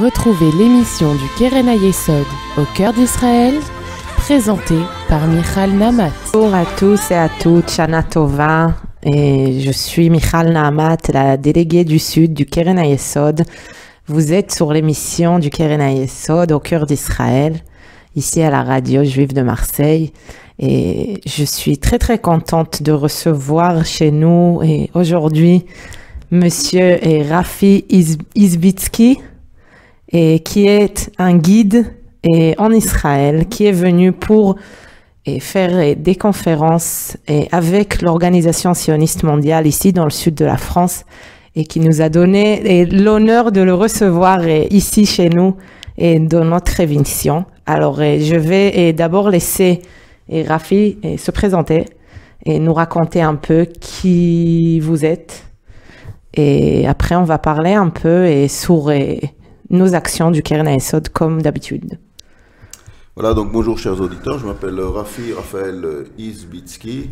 Retrouvez l'émission du Keren Hayesod au cœur d'Israël, présentée par Michal Nahmat. Bonjour à tous et à toutes, Shana Tova, et je suis Michal Nahmat, la déléguée du Sud du Keren Hayesod. Vous êtes sur l'émission du Keren Hayesod au cœur d'Israël, ici à la radio juive de Marseille. Et je suis très contente de recevoir chez nous et aujourd'hui Monsieur Rafi Izbitsky, et qui est un guide en Israël, qui est venu pour faire des conférences avec l'Organisation sioniste mondiale ici dans le sud de la France, et qui nous a donné l'honneur de le recevoir ici chez nous et dans notre émission. Alors je vais d'abord laisser Rafi se présenter et nous raconter un peu qui vous êtes, et après on va parler un peu sur nos actions du Keren Hayesod comme d'habitude. Voilà, donc bonjour chers auditeurs, je m'appelle Rafi Raphaël Izbitsky.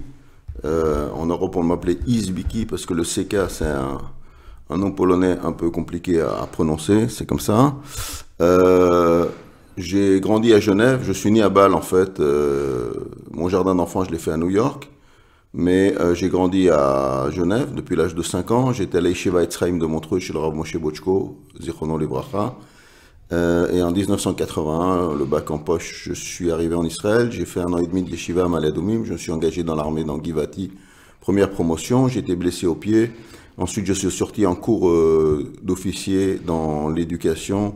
En Europe on m'appelait Izbiki parce que le CK c'est un nom polonais un peu compliqué à prononcer, c'est comme ça. J'ai grandi à Genève, je suis né à Bâle en fait. Mon jardin d'enfant je l'ai fait à New York, mais j'ai grandi à Genève depuis l'âge de 5 ans. J'étais à l'Yeshiva Etzraïm de Montreux chez le Rav Moshe Bochko, Zichrono Livracha. Et en 1981, le bac en poche, je suis arrivé en Israël. J'ai fait 1 an et demi de Yeshiva à Maladumim. Je me suis engagé dans l'armée dans Givati, première promotion. J'ai été blessé au pied. Ensuite, je suis sorti en cours d'officier dans l'éducation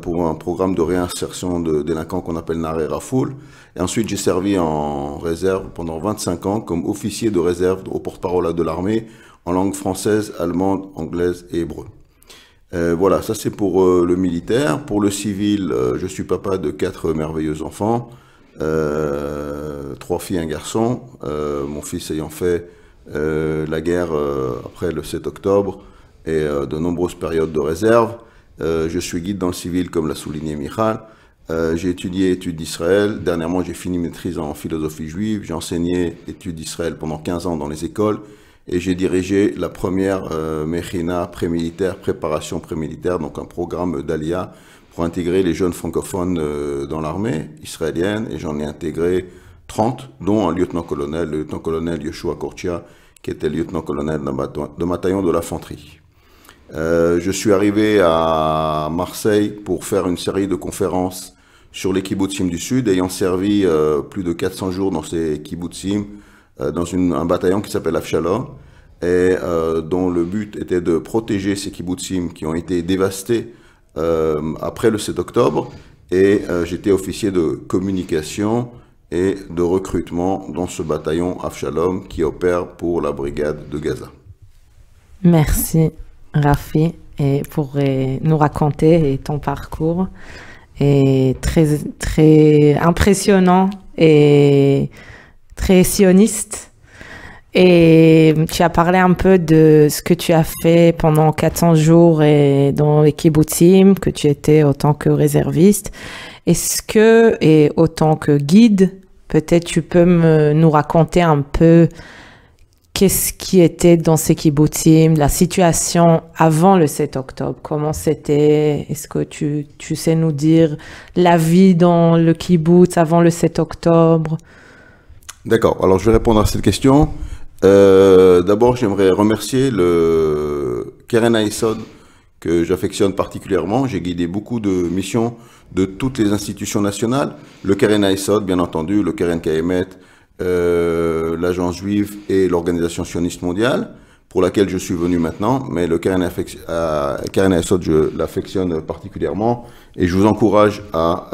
pour un programme de réinsertion de délinquants qu'on appelle Naré Rafoul. Et ensuite, j'ai servi en réserve pendant 25 ans comme officier de réserve au porte-parole de l'armée en langue française, allemande, anglaise et hébreu. Voilà, ça c'est pour le militaire. Pour le civil, je suis papa de 4 merveilleux enfants, 3 filles et un garçon. Mon fils ayant fait la guerre après le 7 octobre et de nombreuses périodes de réserve. Je suis guide dans le civil, comme l'a souligné Michal. J'ai étudié études d'Israël. Dernièrement, j'ai fini maîtrise en philosophie juive. J'ai enseigné études d'Israël pendant 15 ans dans les écoles. Et j'ai dirigé la première Mechina pré-militaire, préparation pré-militaire, donc un programme d'Alia pour intégrer les jeunes francophones dans l'armée israélienne. Et j'en ai intégré 30, dont un lieutenant-colonel, le lieutenant-colonel Yoshua Kortia, qui était lieutenant-colonel de bataillon de l'infanterie. Je suis arrivé à Marseille pour faire une série de conférences sur les kibbutzim du Sud, ayant servi plus de 400 jours dans ces kibbutzim, dans un bataillon qui s'appelle Avshalom, et dont le but était de protéger ces kibbutzim qui ont été dévastés après le 7 octobre. Et j'étais officier de communication et de recrutement dans ce bataillon Avshalom qui opère pour la brigade de Gaza. Merci Rafi pour nous raconter ton parcours, et très impressionnant et très sioniste. Et tu as parlé un peu de ce que tu as fait pendant 400 jours et dans les kibbutzim, que tu étais autant que réserviste. Est-ce que, et autant que guide, peut-être tu peux nous raconter un peu qu'est-ce qui était dans ces kibbutzim, la situation avant le 7 octobre, comment c'était? Est-ce que tu sais nous dire la vie dans le kibbutz avant le 7 octobre? D'accord, alors je vais répondre à cette question. D'abord, j'aimerais remercier le Keren Hayesod, que j'affectionne particulièrement. J'ai guidé beaucoup de missions de toutes les institutions nationales. Le Keren Hayesod, bien entendu, le Keren Kayemet, l'Agence juive et l'Organisation sioniste mondiale, pour laquelle je suis venu maintenant. Mais le Keren Hayesod, je l'affectionne particulièrement. Et je vous encourage à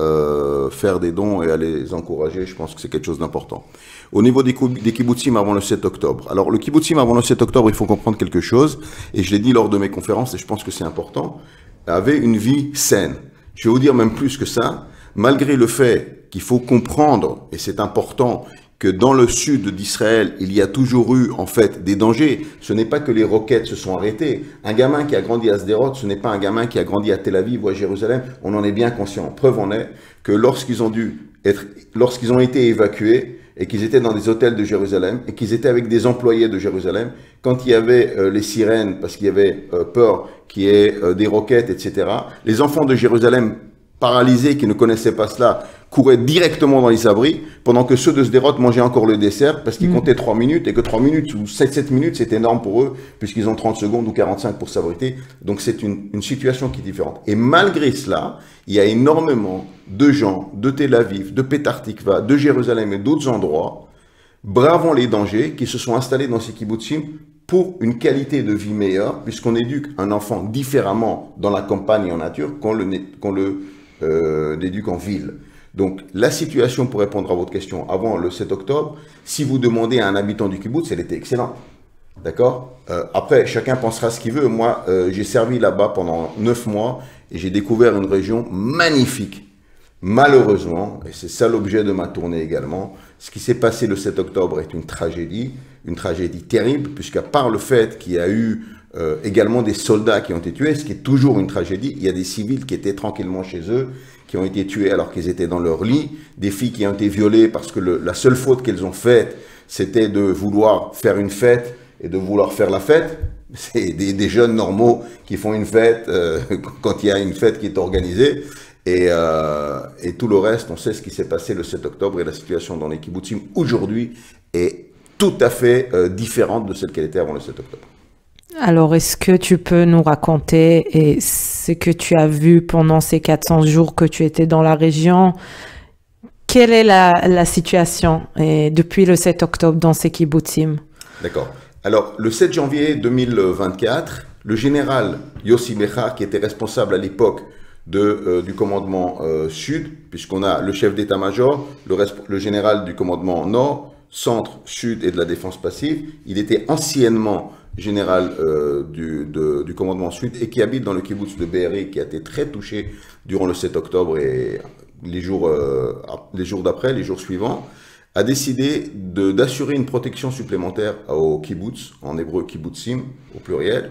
faire des dons et à les encourager. Je pense que c'est quelque chose d'important. Au niveau des kibbutzim avant le 7 octobre. Alors, le kibbutzim avant le 7 octobre, il faut comprendre quelque chose. Et je l'ai dit lors de mes conférences, et je pense que c'est important, avait une vie saine. Je vais vous dire même plus que ça. Malgré le fait qu'il faut comprendre, et c'est important, que dans le sud d'Israël, il y a toujours eu, en fait, des dangers. Ce n'est pas que les roquettes se sont arrêtées. Un gamin qui a grandi à Sderot, ce n'est pas un gamin qui a grandi à Tel Aviv ou à Jérusalem. On en est bien conscient. Preuve en est que lorsqu'ils ont été évacués, et qu'ils étaient dans des hôtels de Jérusalem, et qu'ils étaient avec des employés de Jérusalem, quand il y avait les sirènes, parce qu'il y avait peur qu'il y ait des roquettes, etc., les enfants de Jérusalem paralysés, qui ne connaissaient pas cela, couraient directement dans les abris, pendant que ceux de Sderot mangeaient encore le dessert, parce qu'ils comptaient 3 minutes, et que 3 minutes ou 7 minutes, c'est énorme pour eux, puisqu'ils ont 30 secondes ou 45 pour s'abriter. Donc c'est une situation qui est différente. Et malgré cela, il y a énormément de gens de Tel Aviv, de Petah Tikva, de Jérusalem et d'autres endroits, bravant les dangers, qui se sont installés dans ces kibbutzim pour une qualité de vie meilleure, puisqu'on éduque un enfant différemment dans la campagne et en nature qu'on le éduque en ville. Donc, la situation, pour répondre à votre question, avant le 7 octobre, si vous demandez à un habitant du kibbutz, elle était excellente. D'accord? Après, chacun pensera ce qu'il veut. Moi, j'ai servi là-bas pendant 9 mois et j'ai découvert une région magnifique. Malheureusement, et c'est ça l'objet de ma tournée également, ce qui s'est passé le 7 octobre est une tragédie terrible, puisqu'à part le fait qu'il y a eu également des soldats qui ont été tués, ce qui est toujours une tragédie, il y a des civils qui étaient tranquillement chez eux, qui ont été tués alors qu'ils étaient dans leur lit, des filles qui ont été violées parce que la seule faute qu'elles ont faite, c'était de vouloir faire une fête et de vouloir faire la fête. C'est des jeunes normaux qui font une fête quand il y a une fête qui est organisée. Et tout le reste, on sait ce qui s'est passé le 7 octobre et la situation dans les kibbutzim aujourd'hui est tout à fait différente de celle qu'elle était avant le 7 octobre. Alors, est-ce que tu peux nous raconter ce que tu as vu pendant ces 400 jours que tu étais dans la région? Quelle est la situation depuis le 7 octobre dans ces kibbutzim? D'accord. Alors, le 7 janvier 2024, le général Yossi Bechar, qui était responsable à l'époque du commandement sud, puisqu'on a le chef d'état-major, le général du commandement nord, centre, sud et de la défense passive. Il était anciennement général du commandement sud et qui habite dans le kibbutz de Be'eri, qui a été très touché durant le 7 octobre et les jours d'après, les jours suivants, a décidé d'assurer une protection supplémentaire au kibbutz, en hébreu kibbutzim au pluriel,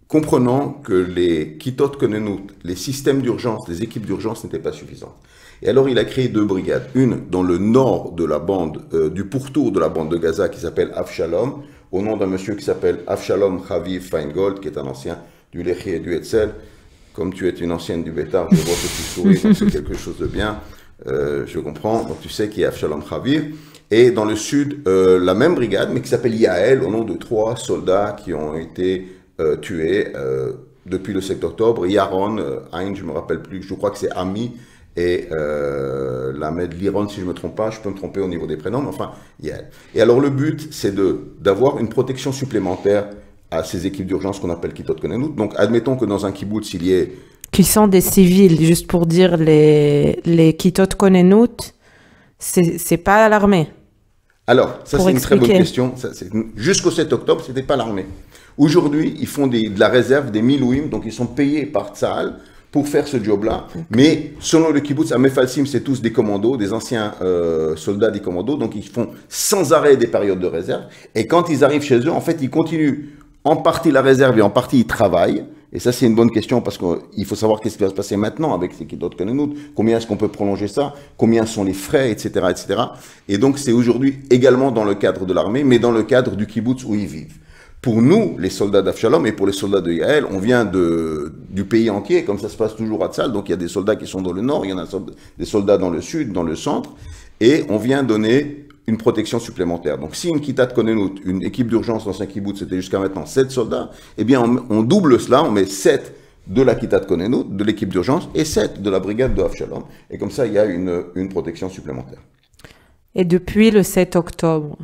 comprenant que les kitot konenut, les systèmes d'urgence, les équipes d'urgence n'étaient pas suffisantes. Et alors il a créé 2 brigades, une dans le nord de la bande, du pourtour de la bande de Gaza qui s'appelle Avshalom, au nom d'un monsieur qui s'appelle Avshalom Chaviv Feingold, qui est un ancien du Lechi et du Hetzel. Comme tu es une ancienne du Bétar, je vois que tu souris, donc c'est quelque chose de bien, je comprends, donc tu sais qui est Avshalom Chaviv. Et dans le sud, la même brigade, mais qui s'appelle Yael, au nom de 3 soldats qui ont été tués depuis le 7 octobre. Yaron, Ayn, je ne me rappelle plus, je crois que c'est Ami, et Lamed Liron, si je ne me trompe pas, je peux me tromper au niveau des prénoms, mais enfin, Yael. Et alors le but, c'est d'avoir une protection supplémentaire à ces équipes d'urgence qu'on appelle Kitot Konenut. Donc admettons que dans un kibbutz, il y ait... Qui sont des civils, juste pour dire, les Kitot Konenut, c'est pas l'armée. Alors, ça c'est une très bonne question. Jusqu'au 7 octobre, ce n'était pas l'armée. Aujourd'hui, ils font de la réserve, des milouim, donc ils sont payés par Tzahal pour faire ce job-là. Okay. Mais selon le kibbutz, à Mefalsim, c'est tous des commandos, des anciens soldats des commandos, donc ils font sans arrêt des périodes de réserve. Et quand ils arrivent chez eux, en fait, ils continuent en partie la réserve et en partie ils travaillent. Et ça, c'est une bonne question parce qu'il faut savoir qu'est-ce qui va se passer maintenant avec ces Kitot Konenut. Combien est-ce qu'on peut prolonger ça? Combien sont les frais, etc., etc. Et donc, c'est aujourd'hui également dans le cadre de l'armée, mais dans le cadre du kibbutz où ils vivent. Pour nous, les soldats d'Avshalom et pour les soldats de Yael, on vient du pays entier, comme ça se passe toujours à Tzal. Donc, il y a des soldats qui sont dans le nord, il y en a des soldats dans le sud, dans le centre. Et on vient donner une protection supplémentaire. Donc, si une Kitat Konenut, une équipe d'urgence dans un kibbutz, c'était jusqu'à maintenant 7 soldats, eh bien, on double cela, on met 7 de la Kitat Konenut, de l'équipe d'urgence, et 7 de la brigade de Avshalom. Et comme ça, il y a une protection supplémentaire. Et depuis le 7 octobre,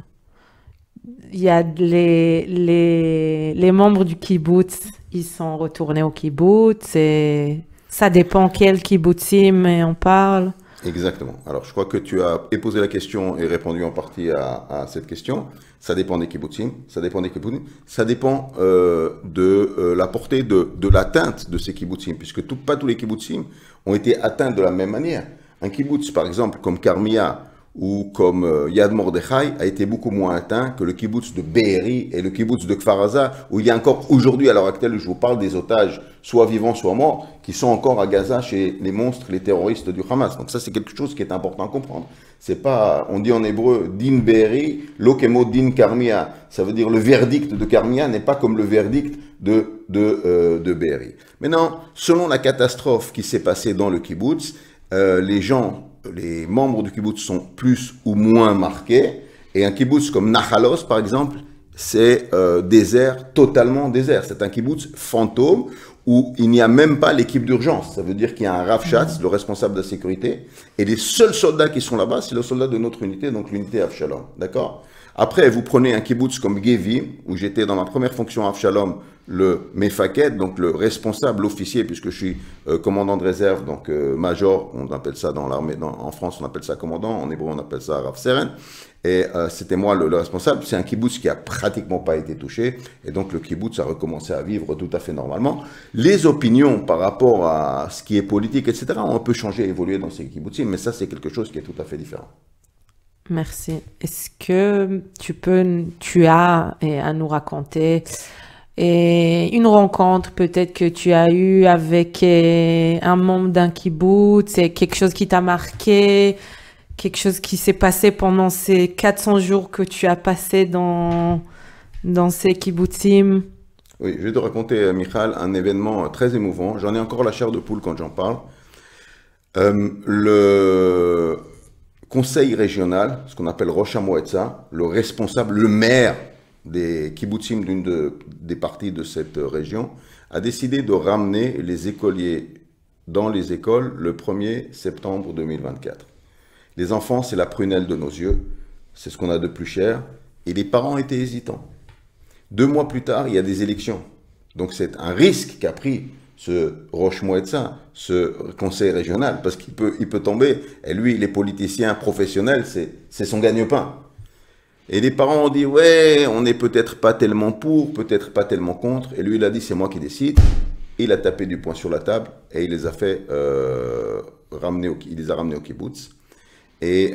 il y a les membres du kibbutz, ils sont retournés au kibbutz, et ça dépend quel kibbutzim on parle. Exactement. Alors, je crois que tu as posé la question et répondu en partie à cette question. Ça dépend des kibbutzim, ça dépend des kibbutzim, ça dépend de la portée de l'atteinte de ces kibbutzim, puisque pas tous les kibbutzim ont été atteints de la même manière. Un kibbutz, par exemple, comme Karmia ou comme Yad Mordechai a été beaucoup moins atteint que le kibbutz de Be'eri et le kibbutz de Kfar Aza, où il y a encore aujourd'hui, à l'heure actuelle, je vous parle des otages, soit vivants, soit morts, qui sont encore à Gaza chez les monstres, les terroristes du Hamas. Donc ça, c'est quelque chose qui est important à comprendre. C'est pas, on dit en hébreu, din Be'eri, lokemo din Karmia. Ça veut dire le verdict de Karmia n'est pas comme le verdict de Be'eri. Maintenant, selon la catastrophe qui s'est passée dans le kibbutz, les membres du kibbutz sont plus ou moins marqués. Et un kibbutz comme Nachalos, par exemple, c'est désert, totalement désert. C'est un kibbutz fantôme où il n'y a même pas l'équipe d'urgence. Ça veut dire qu'il y a un Rav Shatz, le responsable de la sécurité, et les seuls soldats qui sont là-bas, c'est le soldat de notre unité, donc l'unité Avshalom. D'accord ? Après, vous prenez un kibbutz comme Gevi, où j'étais dans ma première fonction à Avshalom, le Mefaket, donc le responsable, l'officier, puisque je suis commandant de réserve, donc major, on appelle ça dans l'armée, en France on appelle ça commandant, en hébreu on appelle ça Rav Seren, et c'était moi le responsable. C'est un kibbutz qui a pratiquement pas été touché, et donc le kibbutz a recommencé à vivre tout à fait normalement. Les opinions par rapport à ce qui est politique, etc., ont un peu changé, évolué dans ces kibbutzim, mais ça c'est quelque chose qui est tout à fait différent. Merci. Est-ce que tu as à nous raconter une rencontre peut-être que tu as eue avec un membre d'un kibbutz, c'est quelque chose qui t'a marqué, quelque chose qui s'est passé pendant ces 400 jours que tu as passé dans ces kibbutzim? Oui, je vais te raconter, Michal, un événement très émouvant. J'en ai encore la chair de poule quand j'en parle. Le conseil régional, ce qu'on appelle Rosh HaMoetza, le responsable, le maire des kibbutzim des parties de cette région, a décidé de ramener les écoliers dans les écoles le 1er septembre 2024. Les enfants, c'est la prunelle de nos yeux, c'est ce qu'on a de plus cher, et les parents étaient hésitants. 2 mois plus tard, il y a des élections. Donc c'est un risque qu'a pris ce Rosh Moetza, ce conseil régional, parce qu'il peut tomber, et lui, il est politicien professionnel, c'est son gagne-pain. Et les parents ont dit, ouais, on n'est peut-être pas tellement pour, peut-être pas tellement contre, et lui, il a dit, c'est moi qui décide. Il a tapé du poing sur la table, et il les a fait ramener au kibbutz. Et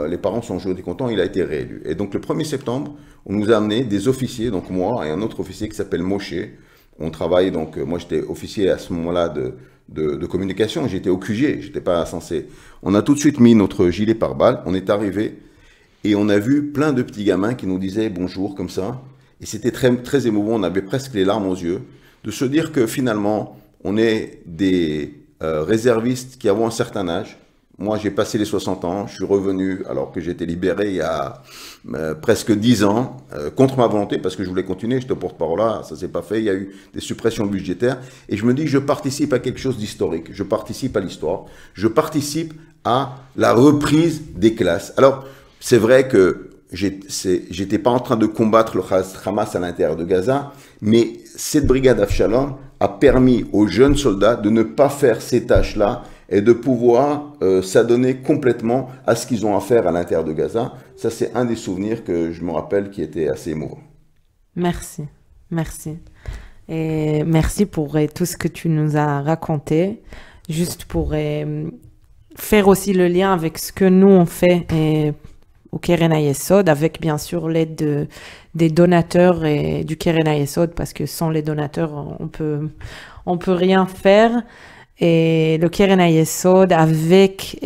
les parents sont aujourd'hui contents, il a été réélu. Et donc le 1er septembre, on nous a amené des officiers, donc moi et un autre officier qui s'appelle Moshe. On travaille, donc moi j'étais officier à ce moment-là de communication, j'étais au QG, j'étais pas censé. On a tout de suite mis notre gilet pare-balles, on est arrivé et on a vu plein de petits gamins qui nous disaient bonjour comme ça. Et c'était très, très émouvant, on avait presque les larmes aux yeux, de se dire que finalement, on est des réservistes qui avons un certain âge. Moi, j'ai passé les 60 ans, je suis revenu alors que j'ai été libéré il y a presque 10 ans, contre ma volonté, parce que je voulais continuer, j'étais porte-parole là, ça s'est pas fait, il y a eu des suppressions budgétaires, et je me dis que je participe à quelque chose d'historique, je participe à l'histoire, je participe à la reprise des classes. Alors, c'est vrai que j'étais pas en train de combattre le Hamas à l'intérieur de Gaza, mais cette brigade Avshalom a permis aux jeunes soldats de ne pas faire ces tâches-là, et de pouvoir s'adonner complètement à ce qu'ils ont à faire à l'intérieur de Gaza. Ça, c'est un des souvenirs que je me rappelle qui était assez émouvant. Merci, merci. Et merci pour tout ce que tu nous as raconté. Juste pour faire aussi le lien avec ce que nous, on fait au Keren HaYesod, avec bien sûr l'aide des donateurs et du Keren HaYesod, parce que sans les donateurs, on peut rien faire. Et le Keren HaYesod avec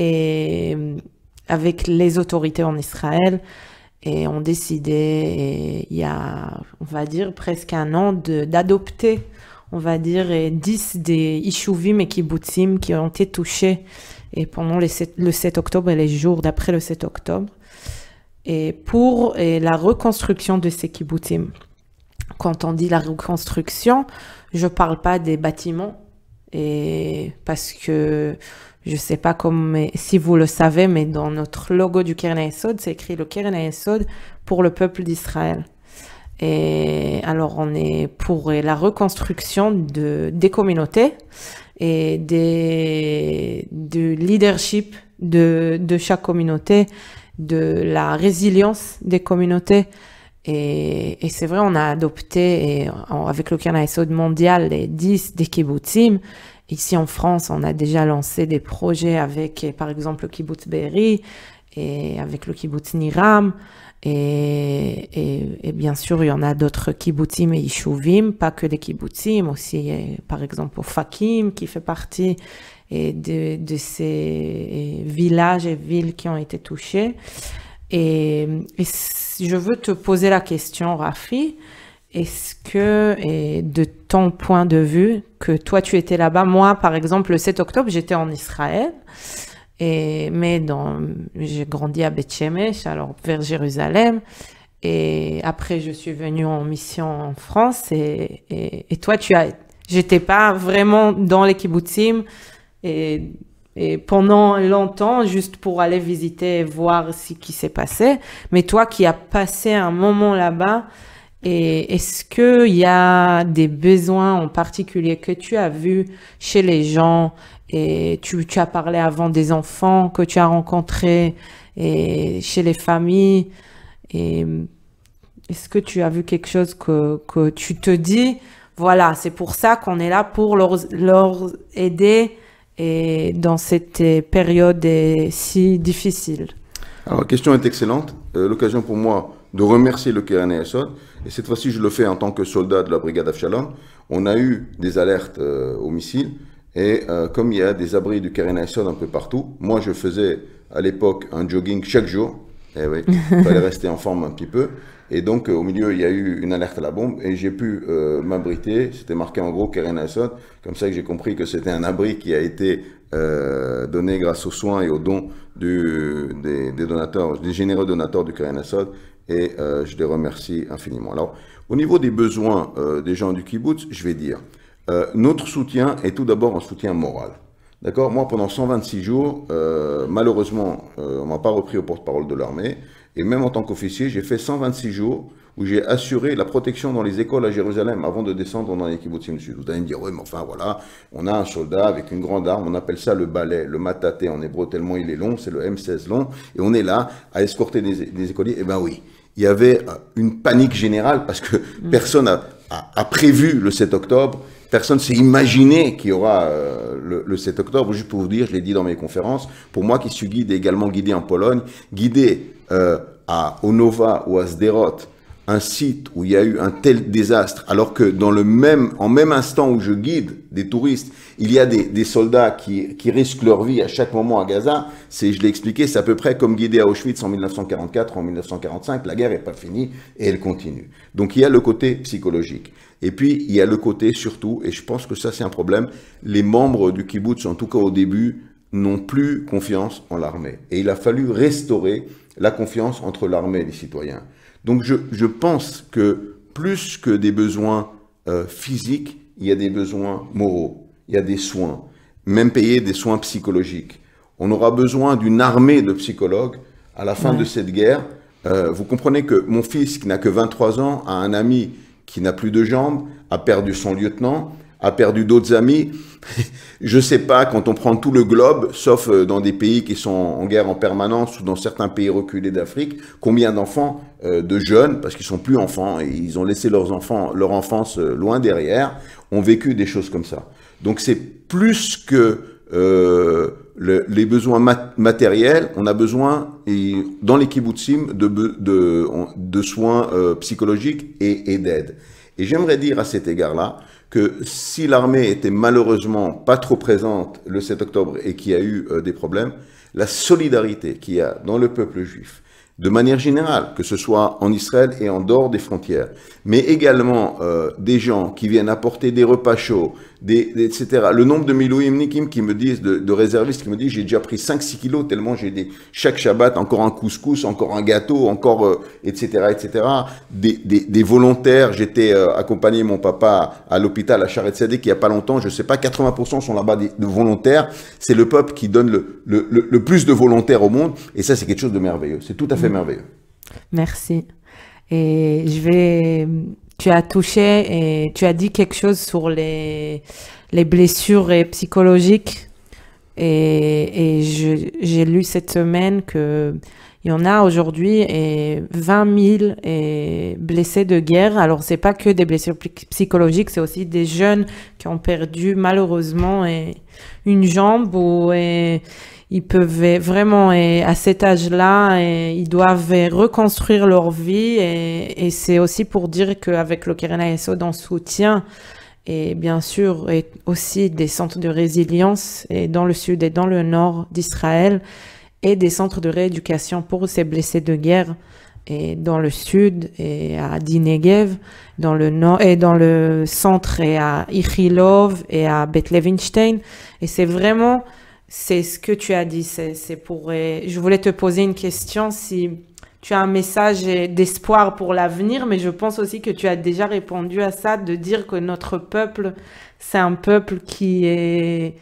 les autorités en Israël et ont décidé il y a, on va dire, presque un an d'adopter, on va dire, 10 des Ishuvim et Kibbutzim qui ont été touchés et pendant le 7 octobre et les jours d'après le 7 octobre et pour la reconstruction de ces Kibbutzim. Quand on dit la reconstruction, je parle pas des bâtiments, et parce que je sais pas si vous le savez, mais dans notre logo du Keren HaYesod, c'est écrit le Keren HaYesod pour le peuple d'Israël. Et alors on est pour la reconstruction des communautés et du leadership de chaque communauté, de la résilience des communautés. Et c'est vrai, on a adopté avec le Keren HaYesod mondial les 10 des kibbutzim. Ici en France, on a déjà lancé des projets avec, par exemple, le kibbutz Be'eri et avec le kibbutz Niram. Et bien sûr, il y en a d'autres kibbutzim et yishuvim, pas que des kibbutzim, aussi, par exemple, Ofakim, qui fait partie de ces villages et villes qui ont été touchés. Et je veux te poser la question, Rafi, est-ce que, et de ton point de vue, que toi tu étais là-bas, moi par exemple le 7 octobre j'étais en Israël, mais j'ai grandi à Beth Shemesh, alors vers Jérusalem, et après je suis venue en mission en France, et toi j'étais pas vraiment dans les kibbutzim, et pendant longtemps, juste pour aller visiter et voir ce qui s'est passé, mais toi qui as passé un moment là-bas, et est-ce qu'il y a des besoins en particulier que tu as vus chez les gens, et tu as parlé avant des enfants que tu as rencontrés, et chez les familles, et est-ce que tu as vu quelque chose que tu te dis, voilà, c'est pour ça qu'on est là pour leur aider et dans cette période si difficile? Alors la question est excellente, l'occasion pour moi de remercier le Keren Hayesod, et cette fois-ci je le fais en tant que soldat de la brigade Avshalom. On a eu des alertes aux missiles, et comme il y a des abris du Keren Hayesod un peu partout, moi je faisais à l'époque un jogging chaque jour, et oui, il fallait rester en forme un petit peu, et donc au milieu il y a eu une alerte à la bombe, et j'ai pu m'abriter, c'était marqué en gros Keren Hayesod, comme ça que j'ai compris que c'était un abri qui a été donné grâce aux soins et aux dons des donateurs, des généreux donateurs du Keren Hayesod, et je les remercie infiniment. Alors, au niveau des besoins des gens du kibbutz, je vais dire, notre soutien est tout d'abord un soutien moral. D'accord? Moi, pendant 126 jours, malheureusement, on m'a pas repris au porte-parole de l'armée, et même en tant qu'officier, j'ai fait 126 jours où j'ai assuré la protection dans les écoles à Jérusalem avant de descendre dans les kibbutzim du Sud. Vous allez me dire, oui, mais enfin, voilà, on a un soldat avec une grande arme, on appelle ça le balai, le mataté en hébreu, tellement il est long, c'est le M16 long, et on est là à escorter des écoliers. Eh ben oui, il y avait une panique générale parce que personne a prévu le 7 octobre, personne s'est imaginé qu'il y aura le 7 octobre. Juste pour vous dire, je l'ai dit dans mes conférences, pour moi qui suis guide et également guidé en Pologne, guidé à Onova ou à Sderot, un site où il y a eu un tel désastre, alors que en même instant où je guide des touristes, il y a des soldats qui risquent leur vie à chaque moment à Gaza, je l'ai expliqué, c'est à peu près comme guider à Auschwitz en 1944, en 1945, la guerre n'est pas finie et elle continue. Donc il y a le côté psychologique. Et puis il y a le côté surtout, et je pense que ça c'est un problème, les membres du kibbutz, en tout cas au début, n'ont plus confiance en l'armée. Et il a fallu restaurer la confiance entre l'armée et les citoyens. Donc je pense que plus que des besoins physiques, il y a des besoins moraux, il y a des soins, même payer des soins psychologiques. On aura besoin d'une armée de psychologues à la fin de cette guerre. Vous comprenez que mon fils, qui n'a que 23 ans, a un ami qui n'a plus de jambes, a perdu son lieutenant, a perdu d'autres amis. Je ne sais pas, quand on prend tout le globe, sauf dans des pays qui sont en guerre en permanence ou dans certains pays reculés d'Afrique, combien d'enfants, de jeunes, parce qu'ils sont plus enfants, et ils ont laissé leur enfance loin derrière, ont vécu des choses comme ça. Donc c'est plus que les besoins matériels, on a besoin, dans les kibbutzim, de soins psychologiques et d'aide. Et j'aimerais dire à cet égard-là, que si l'armée était malheureusement pas trop présente le 7 octobre et qu'il y a eu des problèmes, la solidarité qu'il y a dans le peuple juif, de manière générale, que ce soit en Israël et en dehors des frontières, mais également des gens qui viennent apporter des repas chauds, etc. Le nombre de miloïmnikim qui me disent, de réservistes qui me disent, j'ai déjà pris 5-6 kilos tellement j'ai chaque Shabbat encore un couscous, encore un gâteau, encore, etc., etc. Des volontaires, j'étais accompagné mon papa à l'hôpital à Sharet Sadek il n'y a pas longtemps, je sais pas, 80% sont là-bas de volontaires. C'est le peuple qui donne le plus de volontaires au monde, et ça c'est quelque chose de merveilleux. C'est tout à fait merveilleux. Merci. Et tu as touché et tu as dit quelque chose sur les blessures psychologiques. Et j'ai lu cette semaine que Il y en a aujourd'hui 20 000 blessés de guerre. Alors, c'est pas que des blessures psychologiques, c'est aussi des jeunes qui ont perdu malheureusement une jambe ou ils peuvent vraiment, à cet âge-là, ils doivent reconstruire leur vie. Et c'est aussi pour dire qu'avec le Keren HaYesod, on soutient, et bien sûr, et aussi des centres de résilience et dans le sud et dans le nord d'Israël, et des centres de rééducation pour ces blessés de guerre, et dans le sud et à Dinegev, dans le nord et dans le centre et à Ichilov et à Beth Levinstein. Et c'est vraiment, c'est ce que tu as dit, c'est pour, je voulais te poser une question si tu as un message d'espoir pour l'avenir, mais je pense aussi que tu as déjà répondu à ça, de dire que notre peuple, c'est un peuple qui est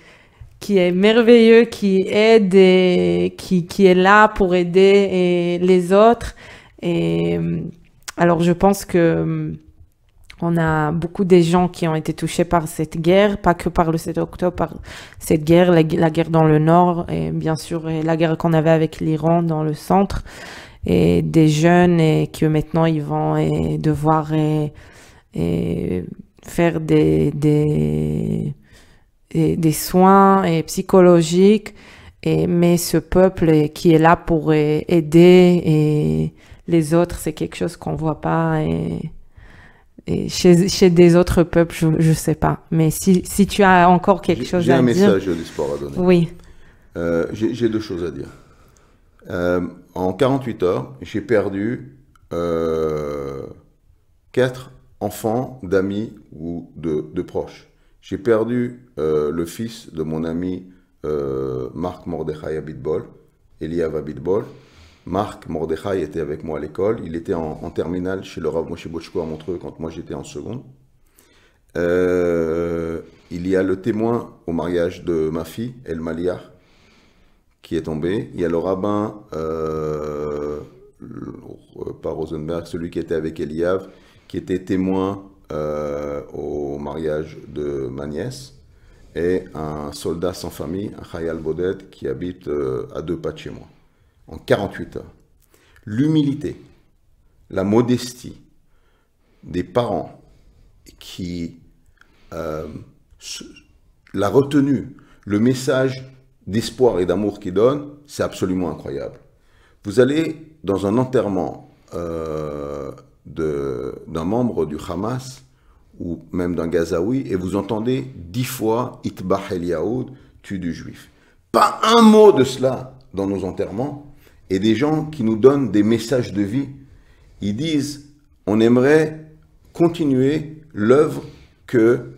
merveilleux, qui aide et qui est là pour aider les autres. Et alors je pense que on a beaucoup de gens qui ont été touchés par cette guerre, pas que par le 7 octobre, par cette guerre, la guerre dans le nord, et bien sûr la guerre qu'on avait avec l'Iran dans le centre, et des jeunes et que maintenant ils vont devoir faire des soins psychologiques, mais ce peuple qui est là pour aider et les autres, c'est quelque chose qu'on voit pas et chez des autres peuples, je sais pas. Mais si tu as encore quelque chose à dire. J'ai un message d'espoir à donner. Oui. J'ai deux choses à dire. En 48 heures, j'ai perdu 4 enfants d'amis ou de proches. J'ai perdu le fils de mon ami Marc Mordechai Abitbol, Eliav Abitbol. Marc Mordechai était avec moi à l'école. Il était en terminale chez le Rav Moshe Bochko à Montreux quand moi j'étais en seconde. Il y a le témoin au mariage de ma fille, El Maliah, qui est tombé. Il y a le rabbin, pas Rosenberg, celui qui était avec Eliav, qui était témoin au mariage de ma nièce, et un soldat sans famille, un Chayal Boded, qui habite à 2 pas de chez moi, en 48 heures. L'humilité, la modestie des parents qui la retenue, le message d'espoir et d'amour qu'il donne, c'est absolument incroyable. Vous allez dans un enterrement d'un membre du Hamas ou même d'un Gazaoui et vous entendez 10 fois Itbah El Yahoud, tue du juif. Pas un mot de cela dans nos enterrements, et des gens qui nous donnent des messages de vie. Ils disent, on aimerait continuer l'œuvre que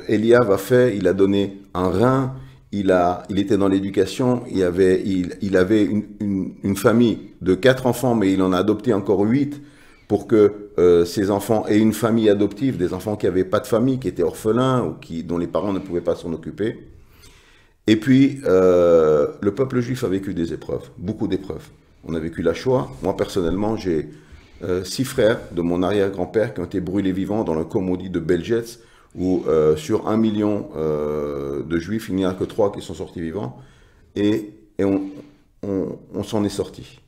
Eliav a fait. Il a donné un rein, il était dans l'éducation, il avait une famille de 4 enfants, mais il en a adopté encore 8 pour que ses enfants aient une famille adoptive, des enfants qui n'avaient pas de famille, qui étaient orphelins ou dont les parents ne pouvaient pas s'en occuper. Et puis, le peuple juif a vécu des épreuves, beaucoup d'épreuves. On a vécu la Shoah. Moi, personnellement, j'ai 6 frères de mon arrière-grand-père qui ont été brûlés vivants dans le Komodi de Belgetz, où sur 1 million de juifs, il n'y a que 3 qui sont sortis vivants. Et on s'en est sortis.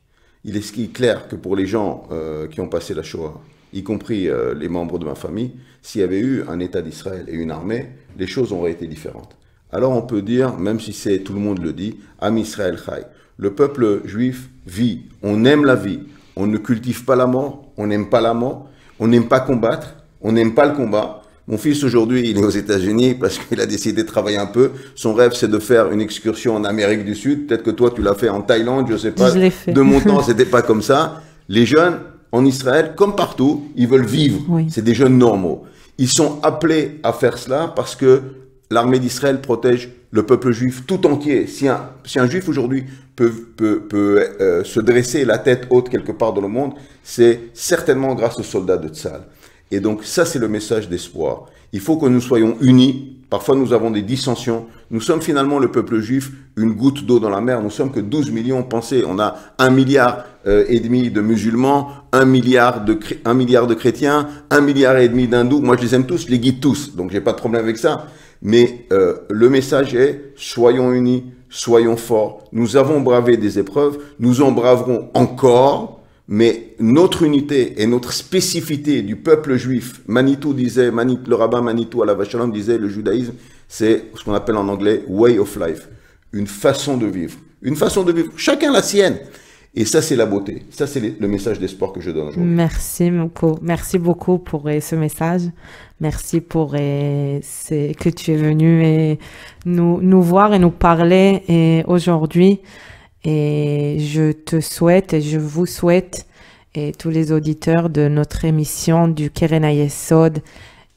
Il est clair que pour les gens qui ont passé la Shoah, y compris les membres de ma famille, s'il y avait eu un État d'Israël et une armée, les choses auraient été différentes. Alors on peut dire, même si tout le monde le dit, Am Israël Chai. Le peuple juif vit, on aime la vie, on ne cultive pas la mort, on n'aime pas la mort, on n'aime pas combattre, on n'aime pas le combat. Mon fils aujourd'hui, il est aux États-Unis parce qu'il a décidé de travailler un peu. Son rêve, c'est de faire une excursion en Amérique du Sud. Peut-être que toi, tu l'as fait en Thaïlande, je sais pas. Je l'ai fait. De mon temps, c'était pas comme ça. Les jeunes, en Israël, comme partout, ils veulent vivre. Oui. C'est des jeunes normaux. Ils sont appelés à faire cela parce que l'armée d'Israël protège le peuple juif tout entier. Si un juif aujourd'hui peut se dresser la tête haute quelque part dans le monde, c'est certainement grâce aux soldats de Tzahal. Et donc ça, c'est le message d'espoir. Il faut que nous soyons unis. Parfois, nous avons des dissensions. Nous sommes finalement le peuple juif, une goutte d'eau dans la mer. Nous sommes que 12 millions. Pensez, on a 1,5 milliard de musulmans, 1 milliard de chrétiens, 1,5 milliard d'hindous. Moi, je les aime tous, je les guide tous. Donc, j'ai pas de problème avec ça. Mais le message est, soyons unis, soyons forts. Nous avons bravé des épreuves, nous en braverons encore, mais notre unité et notre spécificité du peuple juif, Manitou disait, le rabbin Manitou à la Vachalom disait, le judaïsme, c'est ce qu'on appelle en anglais way of life, une façon de vivre. Une façon de vivre, chacun la sienne. Et ça, c'est la beauté. Ça, c'est le message d'espoir que je donne aujourd'hui. Merci beaucoup pour ce message. Merci pour que tu es venu nous voir et nous parler aujourd'hui. Et je te souhaite et je vous souhaite et tous les auditeurs de notre émission du Keren HaYesod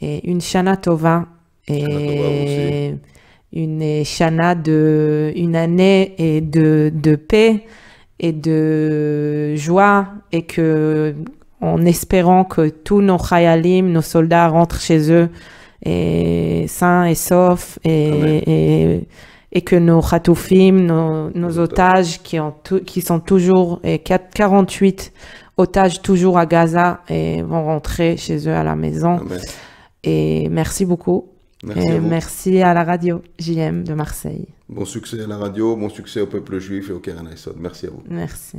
et une Shana Tova et une Shana une année et de paix et de joie et que en espérant que tous nos chayalim, nos soldats rentrent chez eux et sains et saufs et que nos chatoufim, nos otages qui sont toujours 48 otages toujours à Gaza et vont rentrer chez eux à la maison. Amen. Et merci beaucoup. Merci à la radio JM de Marseille. Bon succès à la radio, bon succès au peuple juif et au Keren HaYesod. Merci à vous. Merci.